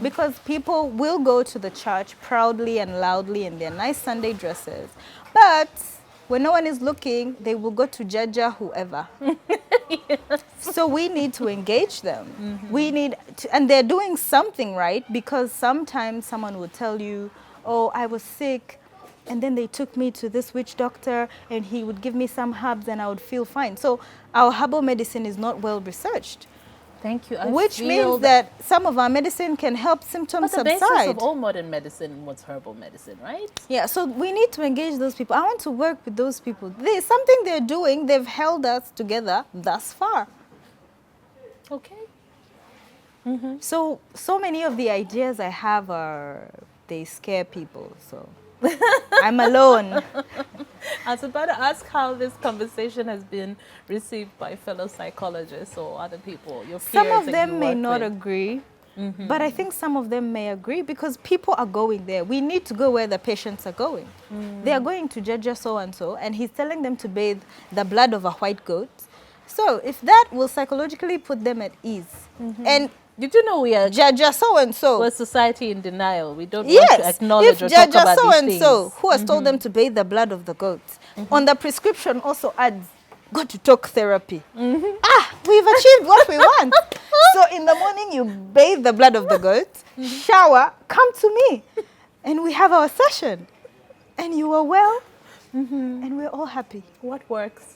S2: because people will go to the church proudly and loudly in their nice Sunday dresses, but when no one is looking, they will go to Jaja whoever. So we need to engage them. We need to, and they're doing something right, because sometimes someone will tell you, oh, I was sick, and then they took me to this witch doctor and he would give me some herbs and I would feel fine. So our herbal medicine is not well researched.
S1: Thank you.
S2: Which means that some of our medicine can help symptoms subside.
S1: But the basis of all modern medicine was herbal medicine, right?
S2: Yeah, so we need to engage those people. I want to work with those people. There's something they're doing. They've held us together thus far.
S1: Okay.
S2: So many of the ideas I have they scare people, so I'm alone.
S1: I was about to ask how this conversation has been received by fellow psychologists or other people, your peers.
S2: Some of
S1: that
S2: them
S1: you
S2: may
S1: work
S2: not
S1: with.
S2: agree, but I think some of them may agree, because people are going there. We need to go where the patients are going. They are going to Jaja so-and-so, and he's telling them to bathe the blood of a white goat. So if that will psychologically put them at ease, and
S1: Did you know we are
S2: Jaja so-and-so,
S1: we're a society in denial? We don't want
S2: yes,
S1: to acknowledge
S2: if
S1: or talk
S2: Jaja
S1: about these
S2: so-and-so,
S1: things.
S2: who has told them to bathe the blood of the goats, on the prescription also adds, go to talk therapy. We've achieved what we want. So in the morning, you bathe the blood of the goat, shower, come to me, and we have our session. And you are well, and we're all happy.
S1: What works?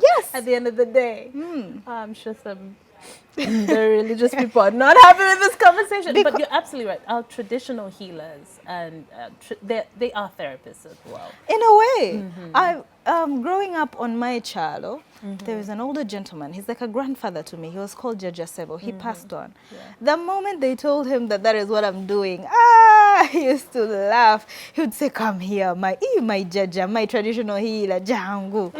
S2: Yes.
S1: At the end of the day. I'm sure some very religious people are not happy with this conversation. But you're absolutely right. Our traditional healers, and they are therapists as well.
S2: In a way, I growing up on my chalo, there was an older gentleman. He's like a grandfather to me. He was called Jaja Sebo. He passed on.
S1: Yeah.
S2: The moment they told him that that is what I'm doing, he used to laugh. He would say, "Come here, my Jaja, my traditional healer, Jangu."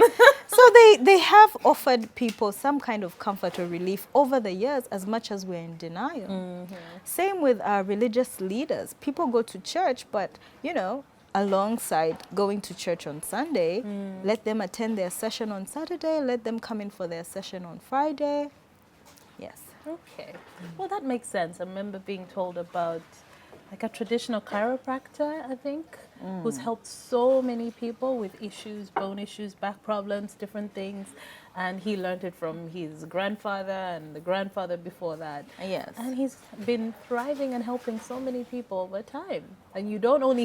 S2: So they have offered people some kind of comfort or relief over the years, as much as we're in denial. Same with our religious leaders. People go to church, but, you know, alongside going to church on Sunday, let them attend their session on Saturday, let them come in for their session on Friday. Yes.
S1: Okay. Well, that makes sense. I remember being told about like a traditional chiropractor, I think, who's helped so many people with issues, bone issues, back problems, different things. And he learned it from his grandfather and the grandfather before that.
S2: Yes.
S1: And he's been thriving and helping so many people over time. And you don't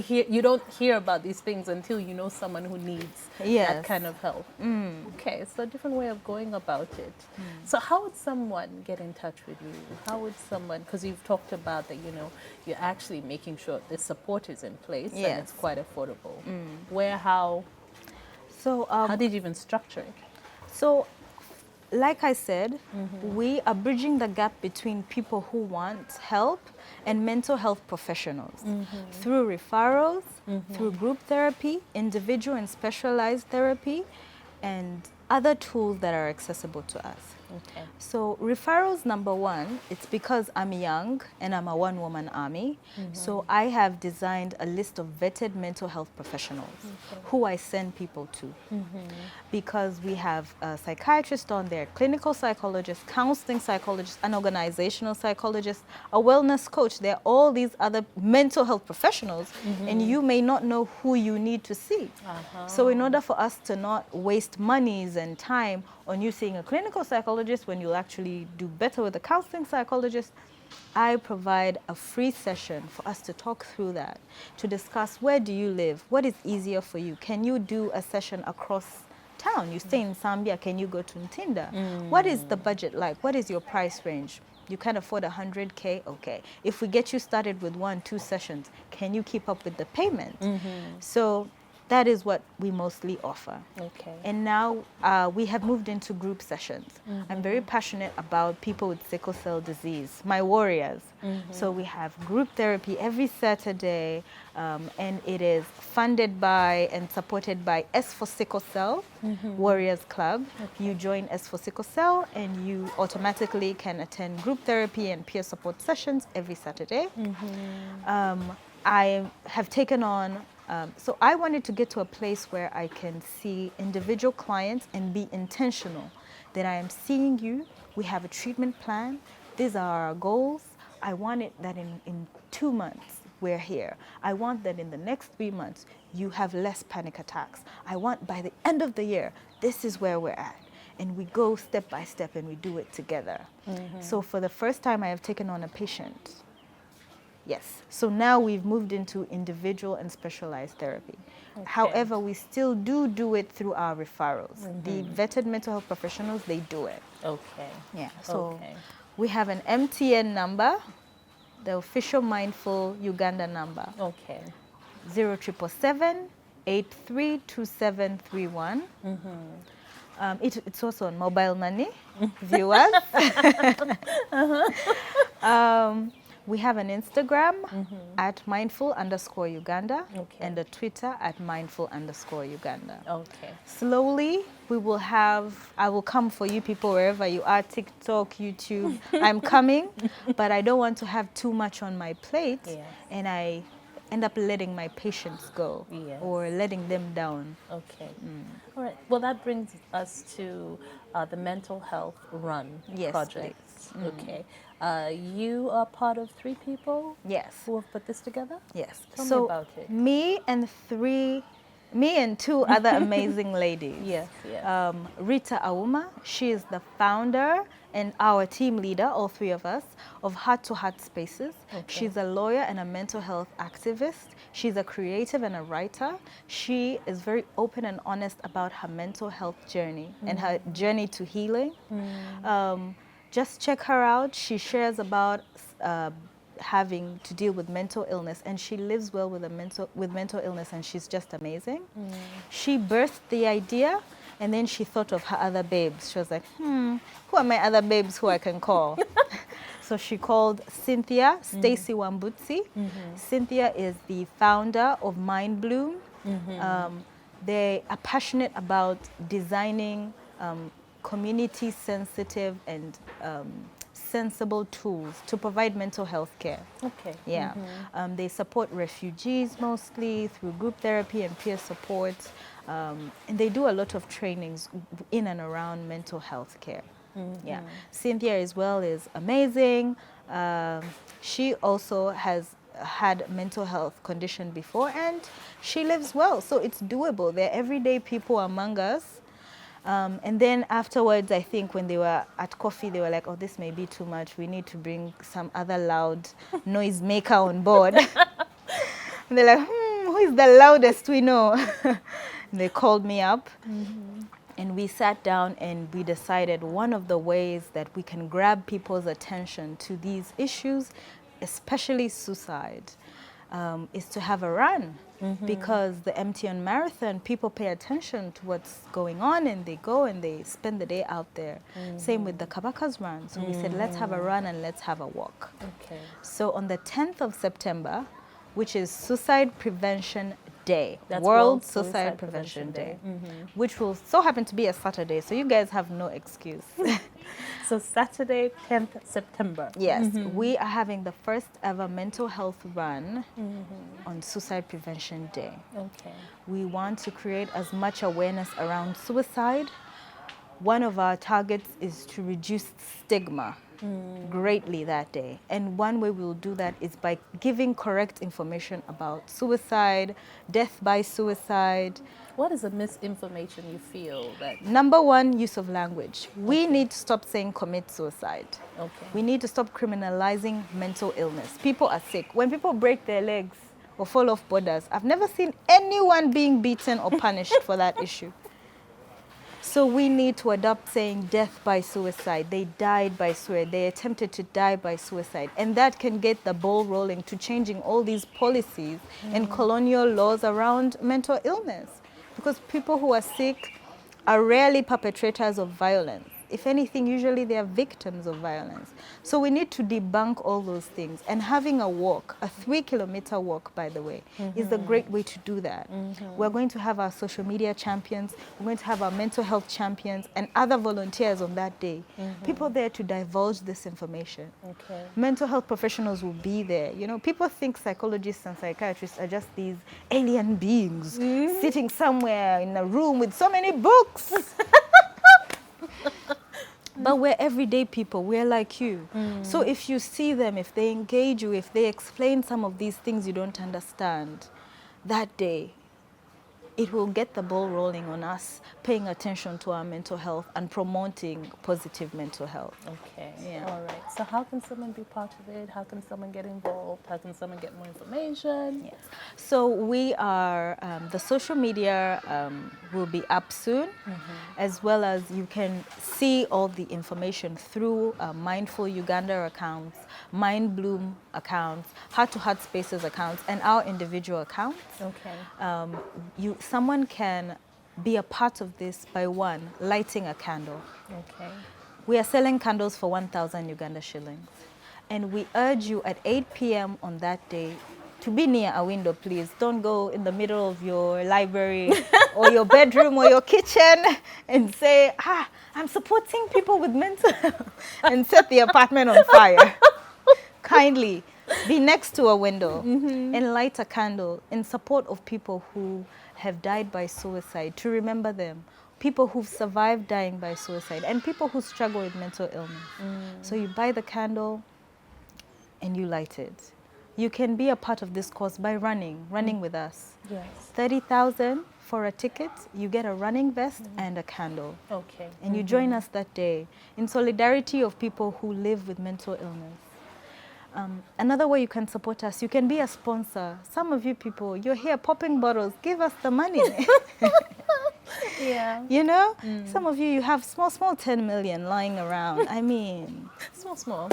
S1: hear about these things until you know someone who needs that kind of help. Okay, so a different way of going about it. So how would someone get in touch with you? How would someone, because you've talked about that, you know, you're actually making sure the support is in place and it's quite affordable. Where, how did you even structure it?
S2: So, like I said, we are bridging the gap between people who want help and mental health professionals through referrals, through group therapy, individual and specialized therapy, and other tools that are accessible to us.
S1: Okay.
S2: So referrals, number one, it's because I'm young and I'm a one-woman army. So I have designed a list of vetted mental health professionals who I send people to. Because we have a psychiatrist on there, clinical psychologist, counseling psychologist, an organizational psychologist, a wellness coach. There are all these other mental health professionals, and you may not know who you need to see. So in order for us to not waste monies and time on you seeing a clinical psychologist when you'll actually do better with a counseling psychologist, I provide a free session for us to talk through that, to discuss where do you live, what is easier for you, can you do a session across town, you stay in Zambia, can you go to Ntinda, what is the budget like, what is your price range, You can't afford 100K? Okay. If we get you started with 1-2 sessions, can you keep up with the payment? So that is what we mostly offer.
S1: Okay.
S2: And now we have moved into group sessions. I'm very passionate about people with sickle cell disease, my warriors. So we have group therapy every Saturday, and it is funded by and supported by S for Sickle Cell Warriors Club. You join S for Sickle Cell and you automatically can attend group therapy and peer support sessions every Saturday. I have taken on, so I wanted to get to a place where I can see individual clients and be intentional that I am seeing you, we have a treatment plan, these are our goals. I want it that in 2 months we're here. I want that in the next 3 months you have less panic attacks. I want by the end of the year, this is where we're at. And we go step by step and we do it together. So for the first time I have taken on a patient. Yes. So now we've moved into individual and specialized therapy. However, we still do it through our referrals. The vetted mental health professionals, they do it.
S1: Okay.
S2: Yeah. So we have an MTN number, the official Mindful Uganda number.
S1: Okay.
S2: 0777 832731. It's also on mobile money, viewers. We have an Instagram at mindful_Uganda and a Twitter at mindful_Uganda.
S1: Okay.
S2: Slowly, I will come for you people wherever you are, TikTok, YouTube. I'm coming, but I don't want to have too much on my plate and I end up letting my patients go or letting them down.
S1: Okay. All right. Well, that brings us to the mental health run project. Okay. You are part of 3 people who have put this together?
S2: Yes.
S1: Tell me about it.
S2: Me and 2 other amazing ladies.
S1: Yes.
S2: Rita Auma, she is the founder and our team leader, all 3 of us, of Heart to Heart Spaces. She's a lawyer and a mental health activist. She's a creative and a writer. She is very open and honest about her mental health journey and her journey to healing. Just check her out. She shares about having to deal with mental illness, and she lives well with mental illness, and she's just amazing. She birthed the idea, and then she thought of her other babes. She was like, who are my other babes who I can call? So she called Cynthia Stacy Wambutsi. Cynthia is the founder of Mind Bloom. They are passionate about designing community sensitive and sensible tools to provide mental health care.
S1: Okay.
S2: Yeah. They support refugees mostly through group therapy and peer support. And they do a lot of trainings in and around mental health care. Yeah. Cynthia as well is amazing. She also has had mental health condition before and she lives well. So it's doable. They're everyday people among us. And then afterwards, I think when they were at coffee, they were like, oh, this may be too much. We need to bring some other loud noise maker on board. And they're like, who is the loudest we know? They called me up and we sat down and we decided one of the ways that we can grab people's attention to these issues, especially suicide, is to have a run. Because the MTN Marathon, people pay attention to what's going on and they go and they spend the day out there. Same with the Kabaka's run. So we said, let's have a run and let's have a walk.
S1: Okay.
S2: So on the 10th of September, which is Suicide Prevention Day,
S1: That's
S2: World Suicide Prevention Day, which will so happen to be a Saturday. So you guys have no excuse.
S1: So Saturday, 10th September.
S2: Yes, we are having the first ever mental health run on Suicide Prevention Day.
S1: Okay.
S2: We want to create as much awareness around suicide. One of our targets is to reduce stigma greatly that day. And one way we'll do that is by giving correct information about suicide, death by suicide.
S1: What is the misinformation you feel that...
S2: Number 1, use of language. We need to stop saying commit suicide.
S1: Okay.
S2: We need to stop criminalizing mental illness. People are sick. When people break their legs or fall off borders, I've never seen anyone being beaten or punished for that issue. So we need to adopt saying death by suicide. They died by suicide. They attempted to die by suicide. And that can get the ball rolling to changing all these policies and colonial laws around mental illness. Because people who are sick are rarely perpetrators of violence. If anything, usually they are victims of violence. So we need to debunk all those things. And having a walk, a 3-kilometer walk, by the way, is a great way to do that. We're going to have our social media champions, we're going to have our mental health champions, and other volunteers on that day. People there to divulge this information.
S1: Okay.
S2: Mental health professionals will be there. You know, people think psychologists and psychiatrists are just these alien beings sitting somewhere in a room with so many books. But we're everyday people. We're like you. So if you see them, if they engage you, if they explain some of these things you don't understand, that day, it will get the ball rolling on us paying attention to our mental health and promoting positive mental health.
S1: Okay.
S2: Yeah.
S1: All right. So how can someone be part of it? How can someone get involved? How can someone get more information?
S2: Yes. So we are, the social media will be up soon, as well as you can see all the information through Mindful Uganda accounts, Mind Bloom accounts, Heart to Heart Spaces accounts, and our individual accounts.
S1: Okay.
S2: Someone can be a part of this by lighting a candle.
S1: Okay.
S2: We are selling candles for 1,000 Uganda shillings. And we urge you at 8 p.m. on that day to be near a window, please. Don't go in the middle of your library or your bedroom or your kitchen and say, I'm supporting people with mental health and set the apartment on fire. Kindly be next to a window and light a candle in support of people who have died by suicide, to remember them, people who've survived dying by suicide, and people who struggle with mental illness. So you buy the candle and you light it. You can be a part of this cause by running with us.
S1: Yes.
S2: 30,000 for a ticket, you get a running vest and a candle.
S1: Okay.
S2: And you join us that day in solidarity of people who live with mental illness. Another way you can support us, you can be a sponsor. Some of you people, you're here popping bottles, give us the money.
S1: Yeah.
S2: You know, some of you have small 10 million lying around. I mean, small.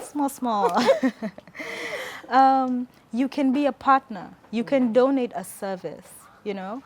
S2: You can be a partner. You can donate a service. You know,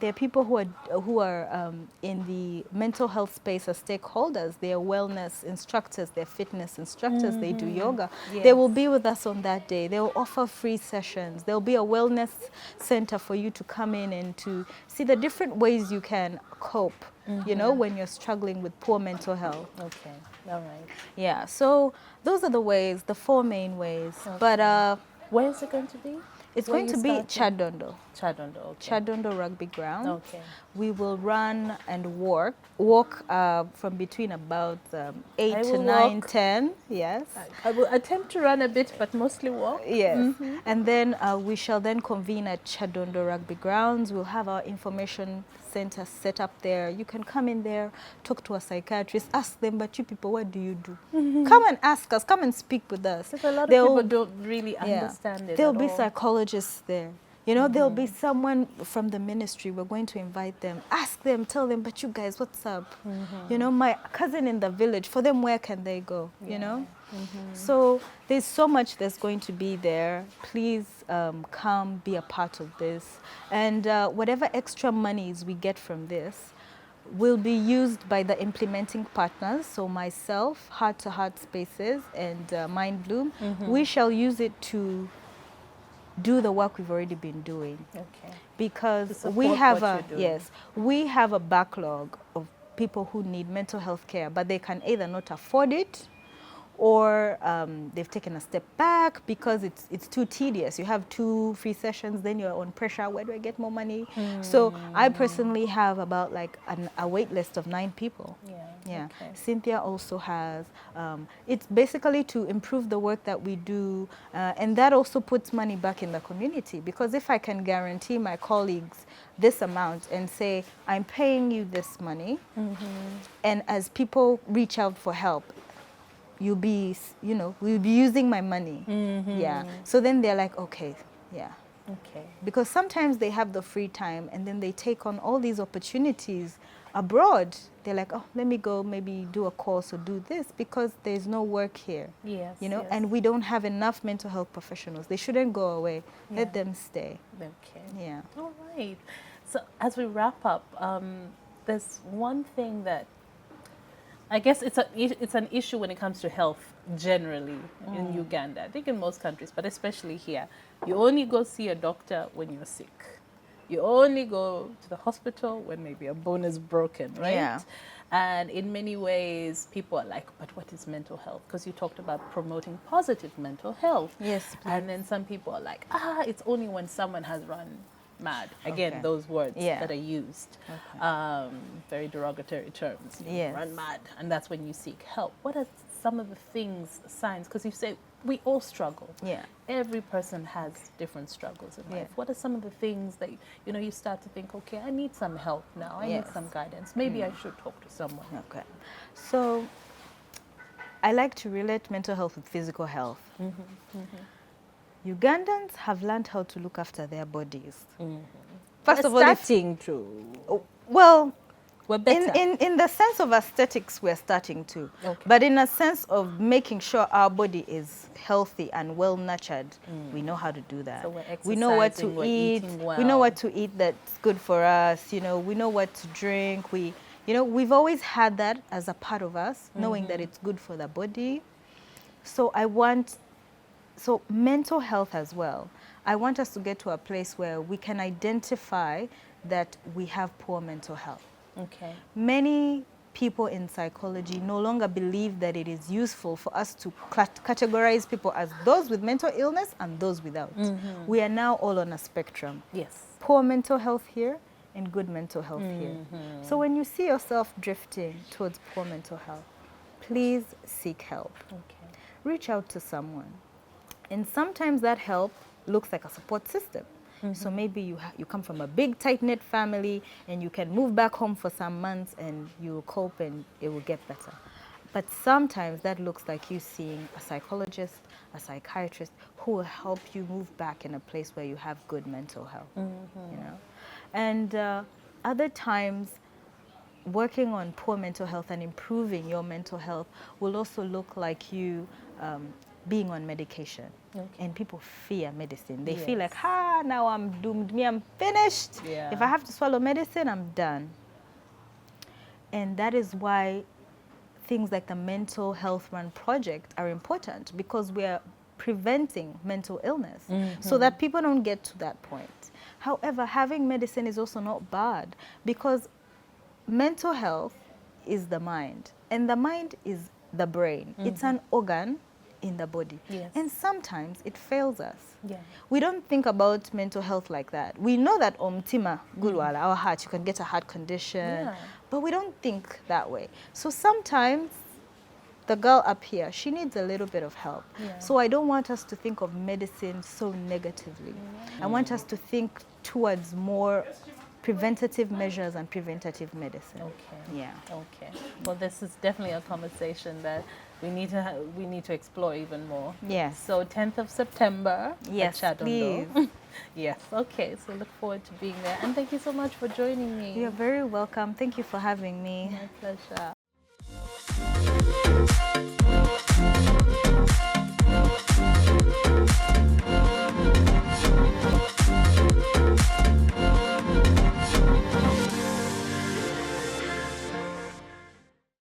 S2: there are people who are in the mental health space as stakeholders. They are wellness instructors, they're fitness instructors, they do yoga.
S1: Yes.
S2: They will be with us on that day. They will offer free sessions. There will be a wellness center for you to come in and to see the different ways you can cope, you know, when you're struggling with poor mental health.
S1: Okay. All right.
S2: Yeah, so those are the ways, the 4 main ways.
S1: Okay.
S2: But
S1: where is it going to be?
S2: it's
S1: Where
S2: going to
S1: you
S2: be
S1: starting?
S2: Chadondo.
S1: Chadondo. Okay.
S2: Chadondo Rugby Ground.
S1: Okay.
S2: We will run and walk from between about 8
S1: I
S2: to
S1: will
S2: 9,
S1: walk.
S2: 10. Yes.
S1: I will attempt to run a bit, but mostly walk.
S2: Yes. And then we shall then convene at Chadondo Rugby Grounds. We'll have our information center set up there. You can come in there, talk to a psychiatrist, ask them, but you people, what do you do? Come and ask us, come and speak with us.
S1: Because a lot of
S2: They'll-
S1: people don't really understand it.
S2: There'll
S1: at
S2: be
S1: all.
S2: psychologists there. You know, there'll be someone from the ministry. We're going to invite them. Ask them, tell them, but you guys, what's up? You know, my cousin in the village, for them, where can they go? You know? So there's so much that's going to be there. Please come, be a part of this. And whatever extra monies we get from this will be used by the implementing partners. So myself, Heart to Heart Spaces, and Mind Bloom. We shall use it to do the work we've already been doing,
S1: Okay.
S2: because
S1: To
S2: we
S1: support
S2: have
S1: what you're doing.
S2: we have a backlog of people who need mental health care, but they can either not afford it, or they've taken a step back because it's too tedious. You have 2 free sessions, then you're on pressure. Where do I get more money? So I personally have about like a wait list of 9 people. Yeah.
S1: Okay.
S2: Cynthia also has, it's basically to improve the work that we do, and that also puts money back in the community, because if I can guarantee my colleagues this amount and say, I'm paying you this money, and as people reach out for help, we'll be using my money. Yeah. So then they're like, okay, yeah.
S1: Okay.
S2: Because sometimes they have the free time and then they take on all these opportunities abroad, they're like, oh, let me go maybe do a course or do this because there's no work here.
S1: Yes.
S2: You know,
S1: yes.
S2: and we don't have enough mental health professionals. They shouldn't go away.
S1: Yeah.
S2: Let them stay.
S1: Okay.
S2: Yeah.
S1: All right. So as we wrap up, there's one thing that I guess it's an issue when it comes to health generally in Uganda. I think in most countries, but especially here, you only go see a doctor when you're sick. You only go to the hospital when maybe a bone is broken, right?
S2: Yeah.
S1: And in many ways, people are like, but what is mental health? Because you talked about promoting positive mental health.
S2: Yes, please.
S1: And then some people are like, it's only when someone has run mad. Again,
S2: Okay.
S1: those words
S2: Yeah.
S1: that are used, very derogatory terms.
S2: Yes.
S1: Run mad. And that's when you seek help. What are some of the things, signs? Because you say we all struggle.
S2: Yeah.
S1: Every person has different struggles in life.
S2: Yeah.
S1: What are some of the things that, you start to think, okay, I need some help now. I need
S2: Yes.
S1: some guidance. Maybe I should talk to someone.
S2: Okay. So I like to relate mental health with physical health. Ugandans have learned how to look after their bodies. First of all, it's,
S1: starting to.
S2: well,
S1: We're better.
S2: in the sense of aesthetics, we're starting to.
S1: Okay.
S2: But in a sense of making sure our body is healthy and well nurtured, we know how to do that.
S1: So we're
S2: We know what
S1: exercising,
S2: to
S1: we're
S2: eat.
S1: eating
S2: We know
S1: well.
S2: what to eat that's good for us. You know, we know what to drink. We've always had that as a part of us, knowing that it's good for the body. So so mental health as well. I want us to get to a place where we can identify that we have poor mental health.
S1: Okay.
S2: Many people in psychology no longer believe that it is useful for us to categorize people as those with mental illness and those without. We are now all on a spectrum.
S1: Yes.
S2: Poor mental health here and good mental health here. So when you see yourself drifting towards poor mental health, please seek help.
S1: Okay.
S2: Reach out to someone. And sometimes that help looks like a support system. So maybe you come from a big tight-knit family and you can move back home for some months and you'll cope and it will get better. But sometimes that looks like you seeing a psychologist, a psychiatrist who will help you move back in a place where you have good mental health. You know? And other times, working on poor mental health and improving your mental health will also look like you being on medication.
S1: Okay.
S2: And people fear medicine. They
S1: Yes.
S2: feel like, now I'm doomed, I'm finished.
S1: Yeah.
S2: If I have to swallow medicine, I'm done. And that is why things like the Mental Health Run Project are important, because we are preventing mental illness so that people don't get to that point. However, having medicine is also not bad, because mental health is the mind, and the mind is the brain. It's an organ in the body.
S1: Yes.
S2: And sometimes it fails us.
S1: Yeah.
S2: We don't think about mental health like that. We know that omtima gulwala, our heart, you can get a heart condition,
S1: Yeah.
S2: but we don't think that way. So sometimes the girl up here, she needs a little bit of help.
S1: Yeah.
S2: So I don't want us to think of medicine so negatively. I want us to think towards more preventative measures and preventative medicine.
S1: Okay.
S2: Yeah.
S1: Okay. Well, this is definitely a conversation that we need to explore even more.
S2: Yes.
S1: So 10th of September.
S2: Yes,
S1: at Chadondo.
S2: please.
S1: Yes. Okay. So look forward to being there, and thank you so much for joining me.
S2: You're very welcome. Thank you for having me.
S1: My pleasure.